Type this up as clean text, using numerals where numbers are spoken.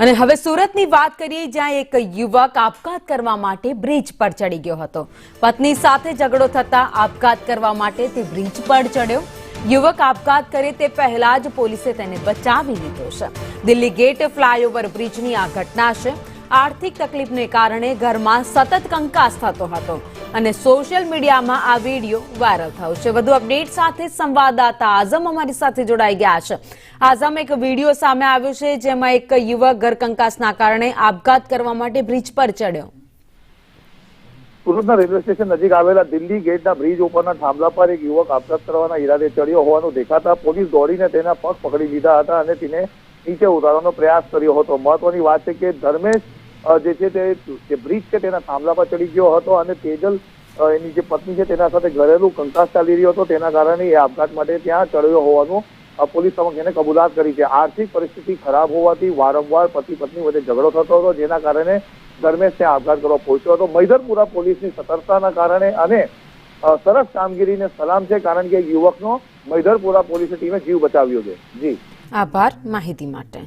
અને હવે સુરતની વાત કરીએ, જ્યાં એક યુવક આપઘાત કરવા માટે બ્રિજ પર ચડી ગયો હતો। પત્ની સાથે ઝઘડો થતા આપઘાત કરવા માટે તે બ્રિજ પર ચડ્યો। યુવક આપઘાત કરે તે પહેલા જ પોલીસે તેને બચાવી લીધો છે। દિલ્હી ગેટ ફ્લાયઓવર બ્રિજની આ ઘટના છે। આર્થિક તકલીફને કારણે ઘરમાં સતત કંકાસ થતો હતો અને સોશિયલ મીડિયામાં આ વિડીયો વાયરલ થયો છે। વધુ અપડેટ સાથે સંવાદદાતા આઝમ અમારી સાથે જોડાઈ ગયા છે। આઝમ, એક વિડીયો સામે આવ્યો છે જેમાં એક યુવક ઘર કંકાસના કારણે આપઘાત કરવા માટે બ્રિજ પર ચડ્યો। સુરતના રેલવે સ્ટેશન નજીક આવેલા દિલ્હી ગેટના બ્રિજ ઉપરના થાંભલા પર એક યુવક આપઘાત કરવાના ઈરાદે ચડ્યો હોવાનું દેખાતા પોલીસ દોડીને તેના પગ પકડી લીધા હતા અને તેને નીચે ઉતારવાનો પ્રયાસ કર્યો હતો। મહત્વની વાત છે કે ધર્મેશ જે છે તે બ્રિજ છે તેના થાંભલા પર ચડી ગયો હતો અને તેજલ એની જે પત્ની છે તેના સાથે ઘરેલું કંકાસ ચાલી રહ્યો હતો, તેના કારણે એ આપઘાત માટે ત્યાં ચડ્યો હોવાનું પોલીસ સમક્ષ એને કબૂલાત કરી છે। આર્થિક પરિસ્થિતિ ખરાબ હોવાથી વારંવાર પતિ પત્ની વચ્ચે ઝઘડો થતો હતો, જેના કારણે ધર્મેશ ત્યાં આપઘાત કરવા પહોંચ્યો હતો। મૈધરપુરા પોલીસની સતર્કતાના કારણે અને સરસ કામગીરીને સલામ છે, કારણ કે યુવકનો મૈધરપુરા પોલીસ ટીમે જીવ બચાવ્યો છે। જી, આભાર માહિતી માટે।